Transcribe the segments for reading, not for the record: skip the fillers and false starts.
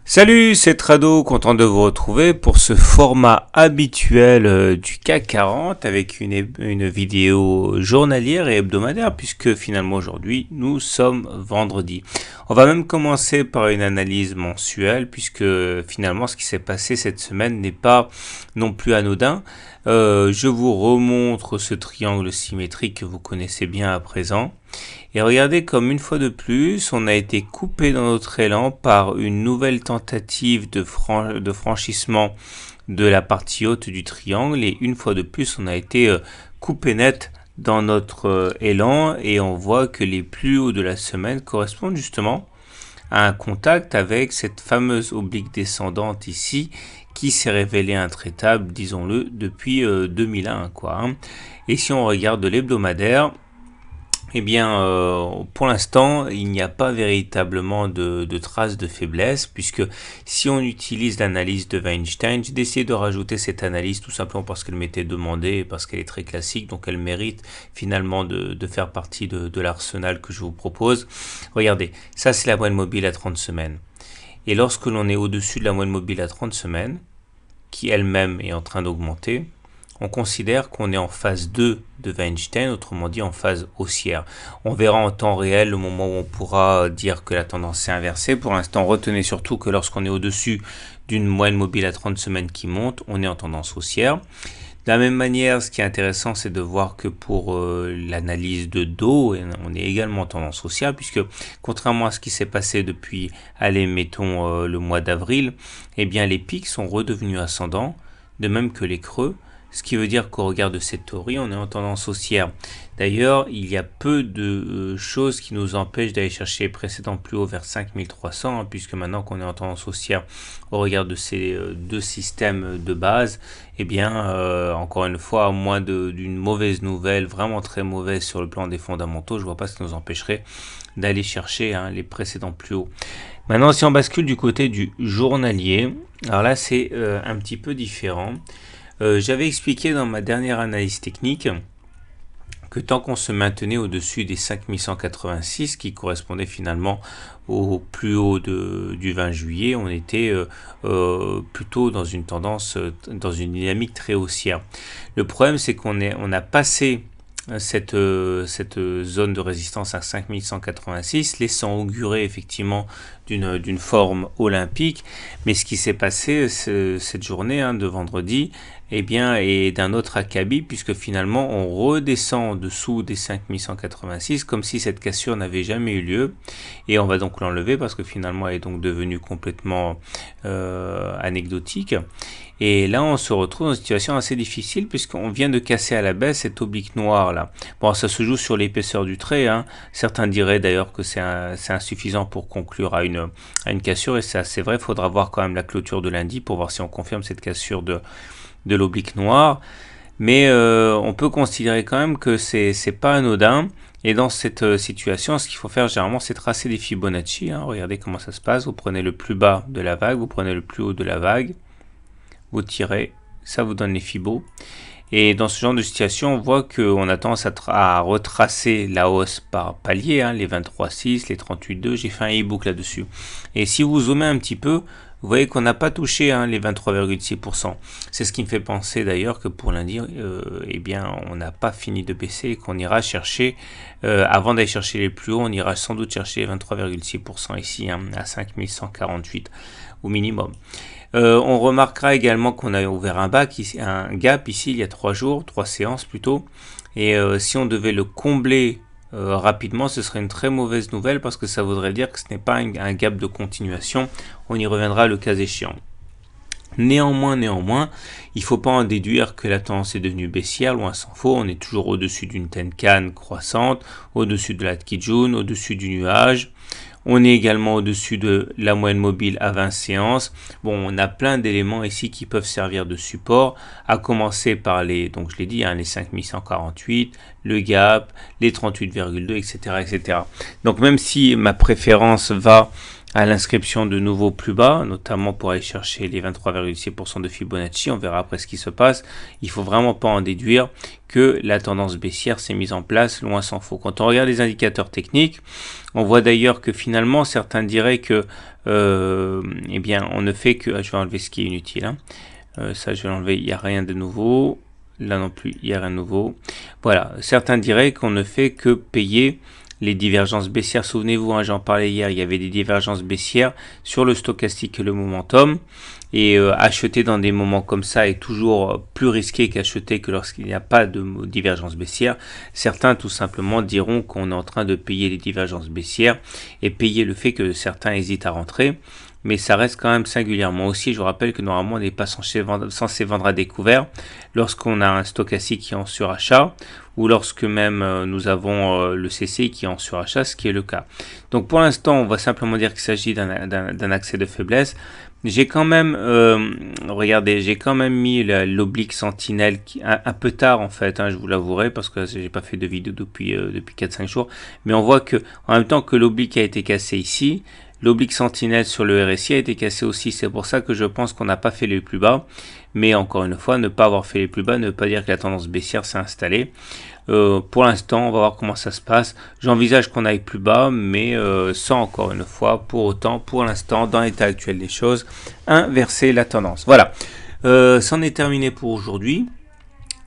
Salut, c'est Trado, content de vous retrouver pour ce format habituel du CAC 40 avec une vidéo journalière et hebdomadaire puisque finalement aujourd'hui nous sommes vendredi. On va même commencer par une analyse mensuelle puisque finalement ce qui s'est passé cette semaine n'est pas non plus anodin. Je vous remontre ce triangle symétrique que vous connaissez bien à présent. Et regardez comme une fois de plus, on a été coupé dans notre élan par une nouvelle tentative de franchissement de la partie haute du triangle. Et une fois de plus, on a été coupé net dans notre élan. Et on voit que les plus hauts de la semaine correspondent justement à un contact avec cette fameuse oblique descendante ici, qui s'est révélée intraitable, disons-le, depuis 2001, quoi. Et si on regarde l'hebdomadaire, eh bien, pour l'instant, il n'y a pas véritablement de traces de faiblesse, puisque si on utilise l'analyse de Weinstein, j'ai décidé de rajouter cette analyse tout simplement parce qu'elle m'était demandée et parce qu'elle est très classique, donc elle mérite finalement de faire partie de l'arsenal que je vous propose. Regardez, ça c'est la moyenne mobile à 30 semaines. Et lorsque l'on est au-dessus de la moyenne mobile à 30 semaines, qui elle-même est en train d'augmenter, on considère qu'on est en phase 2 de Weinstein, autrement dit en phase haussière. On verra en temps réel le moment où on pourra dire que la tendance est inversée. Pour l'instant, retenez surtout que lorsqu'on est au-dessus d'une moyenne mobile à 30 semaines qui monte, on est en tendance haussière. De la même manière, ce qui est intéressant, c'est de voir que pour l'analyse de Dow, on est également en tendance haussière, puisque contrairement à ce qui s'est passé depuis, allez, mettons le mois d'avril, eh bien les pics sont redevenus ascendants, de même que les creux. Ce qui veut dire qu'au regard de cette théorie, on est en tendance haussière. D'ailleurs, il y a peu de choses qui nous empêchent d'aller chercher les précédents plus hauts vers 5300, puisque maintenant qu'on est en tendance haussière au regard de ces deux systèmes de base, eh bien, encore une fois, à moins d'une mauvaise nouvelle, vraiment très mauvaise sur le plan des fondamentaux, je ne vois pas ce qui nous empêcherait d'aller chercher les précédents plus hauts. Maintenant, si on bascule du côté du journalier, alors là, c'est un petit peu différent. J'avais expliqué dans ma dernière analyse technique que tant qu'on se maintenait au-dessus des 5186, qui correspondait finalement au plus haut du 20 juillet, on était plutôt dans une tendance, dans une dynamique très haussière. Le problème, c'est qu'on a passé cette zone de résistance à 5186, laissant augurer effectivement d'une forme olympique. Mais ce qui s'est passé cette journée de vendredi, eh bien, est d'un autre acabit, puisque finalement on redescend en dessous des 5186 comme si cette cassure n'avait jamais eu lieu, et on va donc l'enlever parce que finalement elle est donc devenue complètement anecdotique. Et là, on se retrouve dans une situation assez difficile puisqu'on vient de casser à la baisse cette oblique noire là. Bon, ça se joue sur l'épaisseur du trait. Certains diraient d'ailleurs que c'est insuffisant pour conclure à une cassure, et ça c'est vrai. Il faudra voir quand même la clôture de lundi pour voir si on confirme cette cassure de l'oblique noire. Mais on peut considérer quand même que c'est pas anodin. Et dans cette situation, ce qu'il faut faire généralement, c'est tracer des Fibonacci. Regardez comment ça se passe. Vous prenez le plus bas de la vague, vous prenez le plus haut de la vague. Vous tirez, ça vous donne les fibos. Et dans ce genre de situation, on voit qu'on a tendance à retracer la hausse par palier, les 23,6, les 38,2. J'ai fait un e-book là-dessus. Et si vous zoomez un petit peu, vous voyez qu'on n'a pas touché les 23,6%. C'est ce qui me fait penser d'ailleurs que pour lundi, eh bien, on n'a pas fini de baisser et qu'on ira chercher, avant d'aller chercher les plus hauts, on ira sans doute chercher les 23,6% ici, à 5148 au minimum. On remarquera également qu'on a ouvert un gap ici il y a 3 jours, 3 séances plutôt. Et si on devait le combler rapidement, ce serait une très mauvaise nouvelle parce que ça voudrait dire que ce n'est pas un gap de continuation. On y reviendra le cas échéant. Néanmoins, il ne faut pas en déduire que la tendance est devenue baissière, loin s'en faut. On est toujours au-dessus d'une Tenkan croissante, au-dessus de la Kijun, au-dessus du nuage. On est également au-dessus de la moyenne mobile à 20 séances. Bon, on a plein d'éléments ici qui peuvent servir de support, à commencer par donc je l'ai dit, les 5148, le gap, les 38,2, etc., etc. Donc même si ma préférence va à l'inscription de nouveaux plus bas, notamment pour aller chercher les 23,6% de Fibonacci. On verra après ce qui se passe. Il faut vraiment pas en déduire que la tendance baissière s'est mise en place, loin s'en faut. Quand on regarde les indicateurs techniques, on voit d'ailleurs que finalement certains diraient que eh bien on ne fait que, je vais enlever ce qui est inutile, hein. Ça je vais l'enlever, il n'y a rien de nouveau. Là non plus, il n'y a rien de nouveau. Voilà, certains diraient qu'on ne fait que payer les divergences baissières. Souvenez-vous, hein, j'en parlais hier, il y avait des divergences baissières sur le stochastique et le momentum. Et acheter dans des moments comme ça est toujours plus risqué qu'acheter que lorsqu'il n'y a pas de divergence baissière. Certains tout simplement diront qu'on est en train de payer les divergences baissières et payer le fait que certains hésitent à rentrer. Mais ça reste quand même singulièrement aussi. Je vous rappelle que normalement on n'est pas censé vendre à découvert lorsqu'on a un stochastique qui est en surachat ou lorsque même nous avons le CCI qui est en surachat, ce qui est le cas. Donc pour l'instant, on va simplement dire qu'il s'agit d'un accès de faiblesse. J'ai quand même, regardez, j'ai quand même mis l'oblique sentinelle un peu tard en fait, hein, je vous l'avouerai, parce que j'ai pas fait de vidéo depuis 4-5 jours. Mais on voit que en même temps que l'oblique a été cassé ici, l'oblique sentinelle sur le RSI a été cassé aussi. C'est pour ça que je pense qu'on n'a pas fait les plus bas. Mais encore une fois, ne pas avoir fait les plus bas ne veut pas dire que la tendance baissière s'est installée. Pour l'instant, on va voir comment ça se passe. J'envisage qu'on aille plus bas, mais sans encore une fois, pour autant, pour l'instant, dans l'état actuel des choses, inverser la tendance. Voilà, c'en est terminé pour aujourd'hui.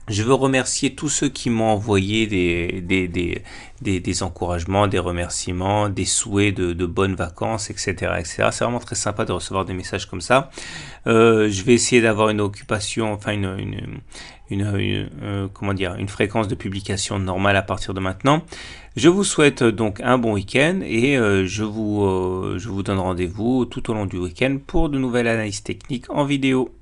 Je veux remercier tous ceux qui m'ont envoyé des encouragements, des remerciements, des souhaits de bonnes vacances, etc., etc. C'est vraiment très sympa de recevoir des messages comme ça. Je vais essayer d'avoir une occupation, enfin comment dire, une fréquence de publication normale à partir de maintenant. Je vous souhaite donc un bon week-end et je vous donne rendez-vous tout au long du week-end pour de nouvelles analyses techniques en vidéo.